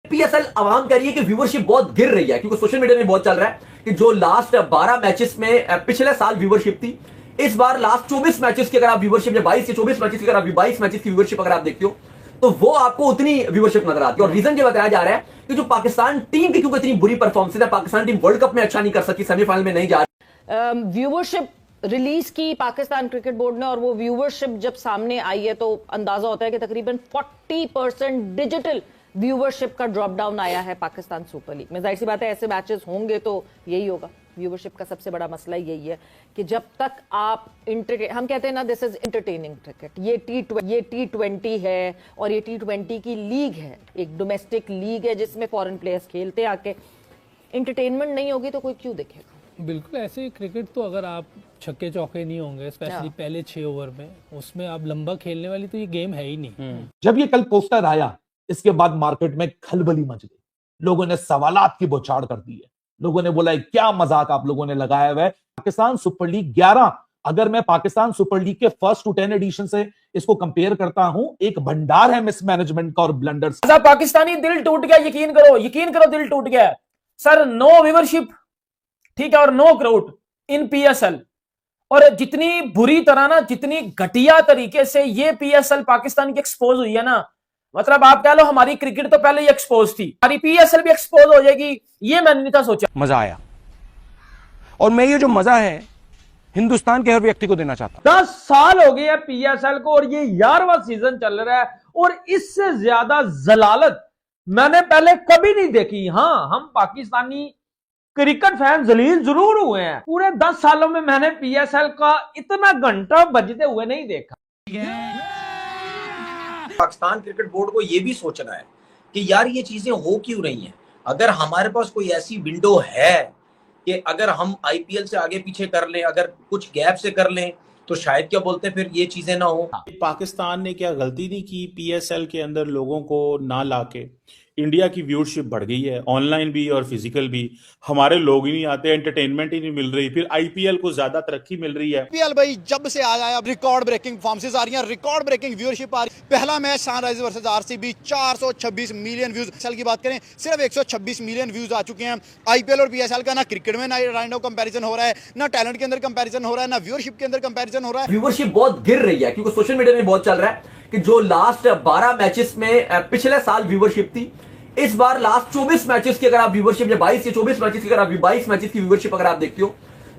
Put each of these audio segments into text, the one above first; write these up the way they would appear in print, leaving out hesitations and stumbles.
PSL आवाम कह रही है कि व्यूवरशिप बहुत गिर रही है, क्योंकि सोशल मीडिया में बहुत चल रहा है कि जो लास्ट 12 मैचेस में पिछले साल व्यूवरशिप थी, इस बार लास्ट 24 मैचेस की अगर आप व्यूवरशिप या 22 या 24 मैचेस की अगर आप 22 मैचेस की व्यूवरशिप अगर आप देखते हो तो वो आपको उतनी व्यूवरशिप नजर आती है। और रीजन ये बताया जा रहा है कि जो पाकिस्तान टीम की क्योंकि इतनी बुरी परफॉर्मेंस है, पाकिस्तान टीम वर्ल्ड कप में अच्छा नहीं कर सकी, सेमीफाइनल में नहीं जा रही। व्यूवरशिप रिलीज की पाकिस्तान क्रिकेट बोर्ड ने, और वो व्यूवरशिप जब सामने आई है तो अंदाजा होता है कि तकरीबन 40% डिजिटल व्यूवरशिप का ड्रॉप डाउन आया है पाकिस्तान सुपर लीग में। जाहिर सी बात है ऐसे मैचेस होंगे तो यही होगा। व्यूवरशिप का सबसे बड़ा मसला यही है कि जब तक आप हम कहते हैं ना, दिस इज एंटरटेनिंग क्रिकेट, ये T20 है और ये T20 की लीग है, एक डोमेस्टिक लीग है जिसमें फॉरेन प्लेयर्स खेलते आके। एंटरटेनमेंट नहीं होगी तो कोई क्यों देखेगा। बिल्कुल, ऐसे क्रिकेट तो अगर आप छक्के चौके नहीं होंगे स्पेशली पहले 6 ओवर में, उसमें आप लंबा खेलने वाली तो ये गेम है ही नहीं। जब ये कल पोस्टर आया, इसके बाद मार्केट में खलबली मच गई, लोगों ने सवालात की बौछार कर दी है। लोगों ने बोला क्या मजाक आप लोगों ने लगाया हुआ है। पाकिस्तान सुपर लीग 11, अगर मैं पाकिस्तान सुपर लीग के फर्स्ट टू 10 एडिशन से इसको कंपेयर करता हूं, एक भंडार है मिसमैनेजमेंट का और ब्लंडर्स। पाकिस्तानी दिल टूट गया, यकीन करो दिल टूट गया सर। नो व्यूवरशिप, ठीक है, और नो क्राउड इन पीएसएल। और जितनी बुरी तरह ना, जितनी घटिया तरीके से ये पीएसएल पाकिस्तान की एक्सपोज हुई है ना, मतलब आप कह लो हमारी क्रिकेट तो पहले ही एक्सपोज थी, हमारी पीएसएल भी एक्सपोज हो जाएगी, ये मैंने नहीं था सोचा। मजा आया, और मैं ये जो मजा है हिंदुस्तान के हर व्यक्ति को देना चाहता हूं। 10 साल हो गए हैं पीएसएल को और ये 11वां सीजन चल रहा है, और इससे ज्यादा जलालत मैंने पहले कभी नहीं देखी। हाँ, हम पाकिस्तानी क्रिकेट फैन जलील जरूर हुए हैं, पूरे 10 सालों में मैंने पीएसएल का इतना घंटा बजते हुए नहीं देखा। पाकिस्तान क्रिकेट बोर्ड को यह भी सोचना है कि यार ये चीजें हो क्यों रही हैं। अगर हमारे पास कोई ऐसी विंडो है कि अगर हम आईपीएल से आगे पीछे कर लें, अगर कुछ गैप से कर लें, तो शायद क्या बोलते हैं फिर ये चीजें ना हो। पाकिस्तान ने क्या गलती नहीं की पीएसएल के अंदर लोगों को ना लाके। इंडिया की व्यूअरशिप बढ़ गई है, ऑनलाइन भी और फिजिकल भी। हमारे लोग ही नहीं आते, एंटरटेनमेंट ही नहीं मिल रही, फिर आईपीएल को ज्यादा तरक्की मिल रही है। आईपीएल भाई जब से आया है रिकॉर्ड ब्रेकिंग परफॉर्मेंस आ रही है, रिकॉर्ड ब्रेकिंग व्यूअरशिप आ रही है। पहला match Sunrisers versus RCB 426 million views. PSL की बात करें सिर्फ 126 मिलियन व्यूज आ चुके हैं। आईपीएल और पीएसएल का ना क्रिकेट में ना राइंड कंपैरिजन हो रहा है, ना टैलेंट के अंदर कंपैरिजन हो रहा है, ना व्यूअरशिप के अंदर कंपैरिजन हो रहा है। व्यूवरशिप बहुत गिर रही है क्योंकि सोशल मीडिया में बहुत चल रहा है कि जो लास्ट 12 मैचेस में पिछले साल व्यूवरशिप थी, इस बार लास्ट 24 मैचेस की अगर आप व्यूवरशिप या 22 या 24 मैचेस की अगर आप 22 मैचेस की व्यूवरशिप अगर आप देखते हो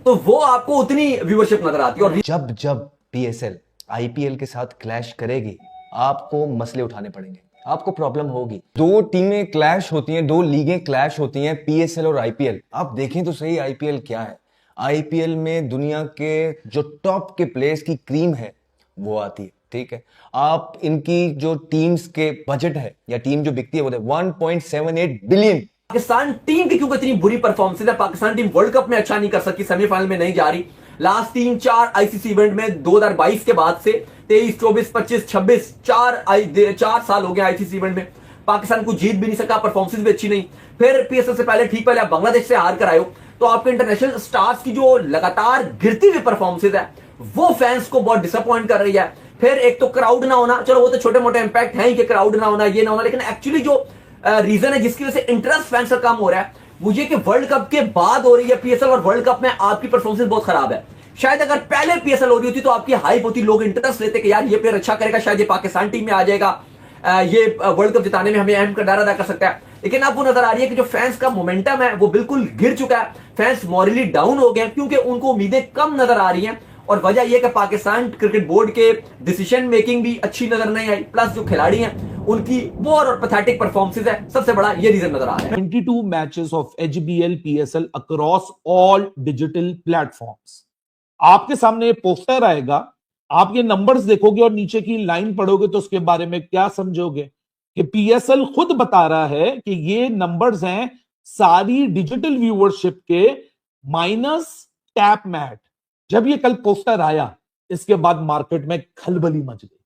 तो वो आपको उतनी व्यूवरशिप नजर आती है। और जब पीएसएल आईपीएल के साथ क्लैश करेगी, आपको मसले उठाने पड़ेंगे, आपको प्रॉब्लम होगी। 2 टीमें क्लैश होती हैं, 2 लीगें क्लैश होती हैं, पीएसएल और आईपीएल। आप देखें तो सही आईपीएल क्या है। आईपीएल में दुनिया के जो टॉप के प्लेयर्स की क्रीम है वो आती है, ठीक है। आप इनकी जो टीम्स के बजट है या टीम जो बिकती है वो 1.78 बिलियन। पाकिस्तान टीम की क्योंकि इतनी बुरी परफॉर्मेंस है, पाकिस्तान टीम वर्ल्ड कप में अच्छा नहीं कर सकी, सेमीफाइनल में नहीं जा रही। लास्ट 3-4 आईसीसी इवेंट में 2022 के बाद से 23, 24, 25, 26 4 साल हो गए आईसीसी इवेंट में पाकिस्तान को जीत भी नहीं सका, परफॉर्मेंस भी अच्छी नहीं। फिर पीएसएल से पहले आप बांग्लादेश से हार कर आए हो, तो आपके इंटरनेशनल स्टार्स की जो लगातार गिरती हुई परफॉर्मेंस है वो फैंस को बहुत डिसअपॉइंट कर रही है। फिर एक तो क्राउड ना होना, चलो वो तो छोटे मोटे इंपैक्ट है ही कि क्राउड ना होना, ये ना होना, लेकिन एक्चुअली जो रीजन है जिसकी वजह से इंटरेस्ट फैंस का कम हो रहा है वो ये कि वर्ल्ड कप के बाद हो रही है पीएसएल, और वर्ल्ड कप में आपकी परफॉर्मेंस बहुत खराब है। शायद अगर पहले पीएसएल हो रही होती तो आपकी हाइप होती, लोग इंटरेस्ट लेते कि यार ये प्लेयर अच्छा करेगा, शायद ये पाकिस्तान टीम में आ जाएगा, ये वर्ल्ड कप जिताने में हमें अहम किरदार अदा कर सकता है। लेकिन अब वो नजर आ रही है कि जो फैंस का मोमेंटम है वो बिल्कुल गिर चुका है, फैंस मॉरली डाउन हो गए क्योंकि उनको उम्मीदें कम नजर आ रही हैं। और वजह यह कि पाकिस्तान क्रिकेट बोर्ड के डिसीजन मेकिंग भी अच्छी नजर नहीं आई, प्लस जो खिलाड़ी हैं उनकी पोर और पैथेटिक परफॉर्मेंस है, सबसे बड़ा ये रीजन नजर आ रहा है। 22 matches of HBL PSL across all digital platforms. आपके सामने पोस्टर आएगा, आप ये नंबर्स देखोगे और नीचे की लाइन पढ़ोगे तो उसके बारे में क्या समझोगे कि पीएसएल खुद बता रहा है कि ये नंबर्स हैं सारी डिजिटल व्यूअरशिप के माइनस टैप मैट। जब ये कल पोस्टर आया, इसके बाद मार्केट में खलबली मच गई,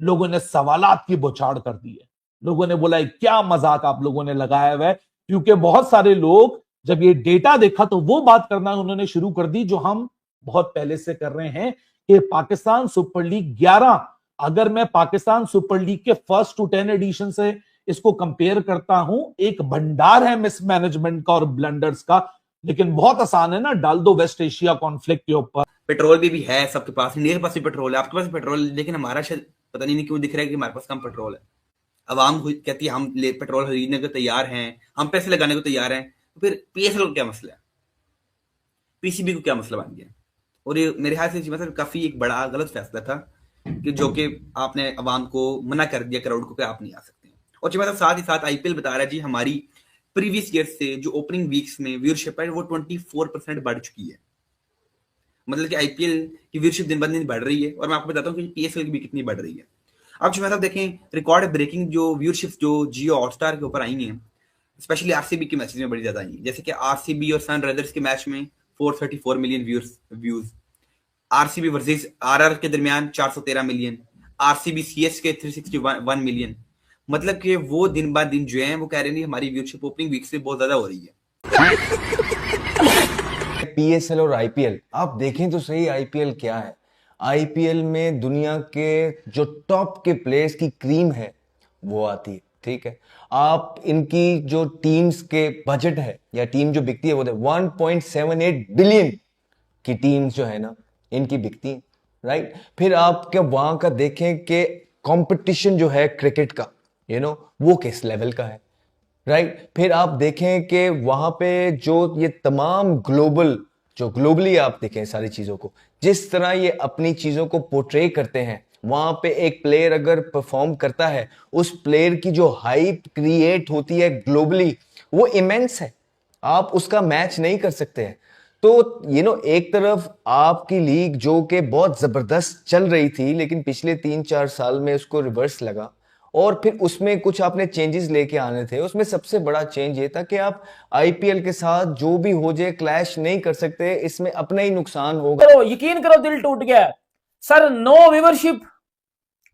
लोगों ने सवालात की बौछार कर दी है। लोगों ने बोला क्या मजाक आप लोगों ने लगाया हुआ है, क्योंकि बहुत सारे लोग जब ये डेटा देखा तो वो बात करना उन्होंने शुरू कर दी जो हम बहुत पहले से कर रहे हैं कि पाकिस्तान सुपर लीग 11, अगर मैं पाकिस्तान सुपर लीग के फर्स्ट टू 10 एडिशन से इसको कंपेयर करता हूं, एक भंडार है मिसमैनेजमेंट का और ब्लंडर्स का, लेकिन बहुत आसान है ना, डाल दो वेस्ट एशिया कॉन्फ्लिक्ट के ऊपर। पेट्रोल भी है सबके पास, इंडिया के पास भी पेट्रोल है, आपके पास भी पेट्रोल है, लेकिन हमारा शायद पता नहीं क्यों दिख रहा है कि हमारे पास कम पेट्रोल है। अवाम कहती है हम पेट्रोल खरीदने को तैयार हैं, हम पैसे लगाने को तैयार हैं, तो फिर पीएसएल को क्या मसला है, पीसीबी को क्या मसला बन गया? और ये मेरे ख्याल से मतलब काफी एक बड़ा गलत फैसला था कि जो कि आपने अवाम को मना कर दिया, क्राउड को, कि आप नहीं आ सकते। और मतलब साथ ही साथ आईपीएल बता रहा है जी हमारी प्रीवियस ईयर से जो ओपनिंग वीक्स में व्यूअरशिप है वो 24% बढ़ चुकी है। मतलब कि आईपीएल की व्यूअरशिप दिन ब दिन बढ़ रही है, और मैं आपको बताता हूँ कि पीएसएल की भी कितनी बढ़ रही है। अब जो मतलब देखें, रिकॉर्ड ब्रेकिंग जो व्यूअरशिप जो जियो हॉटस्टार के ऊपर आई हैं, स्पेशली आरसीबी के मैचेस में बड़ी ज्यादा आई है। जैसे कि आरसीबी और सनराइजर्स के मैच में 434 million views, RCB versus RR के दरमियान 413 मिलियन, आरसीबी सीएसके 361 मिलियन। मतलब कि वो दिन ब दिन जो है वो कह रहे हैं हमारी व्यूअरशिप ओपनिंग वीक से बहुत ज्यादा हो रही है। पीएसएल और आईपीएल आप देखें तो सही, आईपीएल क्या है? आईपीएल में दुनिया के जो टॉप के प्लेयर्स की क्रीम है वो आती है, ठीक है। आप इनकी जो टीम्स के बजट है या टीम जो बिकती है वो 1.78 बिलियन की टीम्स जो है ना इनकी बिकती है, राइट। फिर आप क्या वहां का देखें कि कंपटीशन जो है क्रिकेट का वो किस लेवल का है, राइट। फिर आप देखें कि वहां पे जो ये तमाम ग्लोबली आप देखें सारी चीजों को, जिस तरह ये अपनी चीजों को पोर्ट्रे करते हैं, वहां पे एक प्लेयर अगर परफॉर्म करता है, उस प्लेयर की जो हाइप क्रिएट होती है ग्लोबली वो इमेंस है, आप उसका मैच नहीं कर सकते हैं। तो एक तरफ आपकी लीग जो कि बहुत जबरदस्त चल रही थी, लेकिन पिछले 3-4 साल में उसको रिवर्स लगा, और फिर उसमें कुछ आपने चेंजेस लेके आने थे। उसमें सबसे बड़ा चेंज ये था कि आप आईपीएल के साथ जो भी हो जाए क्लैश नहीं कर सकते, इसमें अपना ही नुकसान होगा। करो, यकीन करो, दिल टूट गया सर। नो व्यूअरशिप,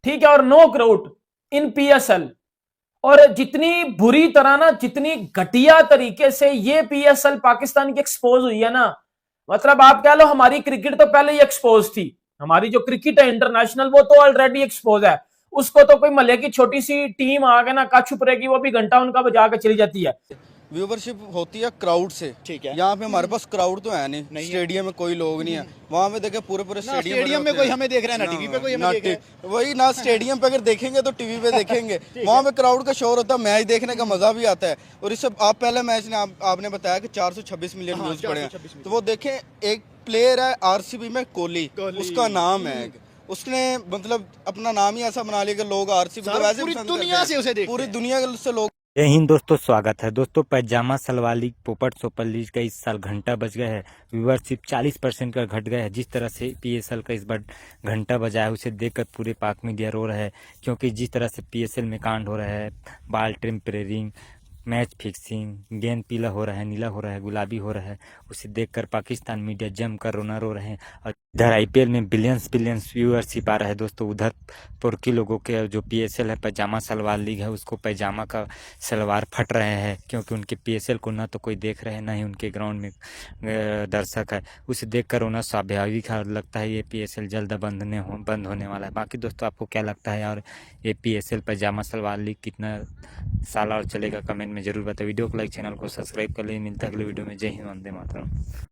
ठीक है, और नो क्राउड इन पीएसएल। और जितनी बुरी तरह ना, जितनी घटिया तरीके से ये पीएसएल पाकिस्तान की एक्सपोज हुई है ना, मतलब आप कह लो हमारी क्रिकेट तो पहले ही एक्सपोज थी। हमारी जो क्रिकेट है इंटरनेशनल वो तो ऑलरेडी एक्सपोज है, उसको तो कोई महल्ले की छोटी सी टीम आके ना कछ छुपरेगी, वो भी घंटा उनका बजा के चली जाती है। व्यूवरशिप होती है क्राउड से, ठीक है। यहाँ पे हमारे पास क्राउड तो है नहीं स्टेडियम में कोई लोग नहीं है। वहाँ पे देखे पूरे स्टेडियम में कोई हमें देख रहा है ना टीवी पे कोई हमें देख रहा है, वही ना स्टेडियम पे अगर देखेंगे तो टीवी पे देखेंगे। वहाँ पे क्राउड का शोर होता है, मैच देखने का मजा भी आता है। और इससे आप पहले मैच ने आपने बताया कि 426 मिलियन व्यूज पड़े हैं, तो वो देखें, एक प्लेयर है आरसीबी में कोहली, उसका नाम है, उसने मतलब अपना नाम ही ऐसा बना लिया कि लोग आरसीबी को वैसे पूरी दुनिया से उसे देखते हैं, पूरी दुनिया से लोग। जय हिंद दोस्तों, स्वागत है दोस्तों। पैजामा सलवार लीग, पोपट सुपर लीग का इस साल घंटा बज गया है। व्यूअरशिप 40% का घट गया है। जिस तरह से पीएसएल का इस बार घंटा बजा है, उसे देखकर पूरे पाक मीडिया रो रहा है, क्योंकि जिस तरह से पीएसएल में कांड हो रहा है, बॉल टेम्परेरिंग, मैच फिक्सिंग, गेंद पीला हो रहा है, नीला हो रहा है, गुलाबी हो रहा है, उसे देखकर पाकिस्तान मीडिया जमकर रोना रो रहे हैं। और इधर आईपीएल में बिलियंस व्यूअरशिप आ रहा है दोस्तों। उधर तुर्की लोगों के जो पीएसएल है, पैजामा सलवार लीग है, उसको पैजामा का सलवार फट रहे हैं, क्योंकि उनके पीएसएल को ना तो कोई देख रहे हैं, ना ही उनके ग्राउंड में दर्शक है। उसे देखकर रोना स्वाभाविक है, और लगता है ये पीएसएल जल्द बंद होने वाला है। बाकी दोस्तों आपको क्या लगता है, और ये पीएसएल पैजामा सलवार लीग कितना साल और चलेगा, कमेंट में जरूर बताएं। वीडियो को लाइक, चैनल को सब्सक्राइब कर ले। मिलता है अगले वीडियो में। जय हिंद, वंदे मातरम।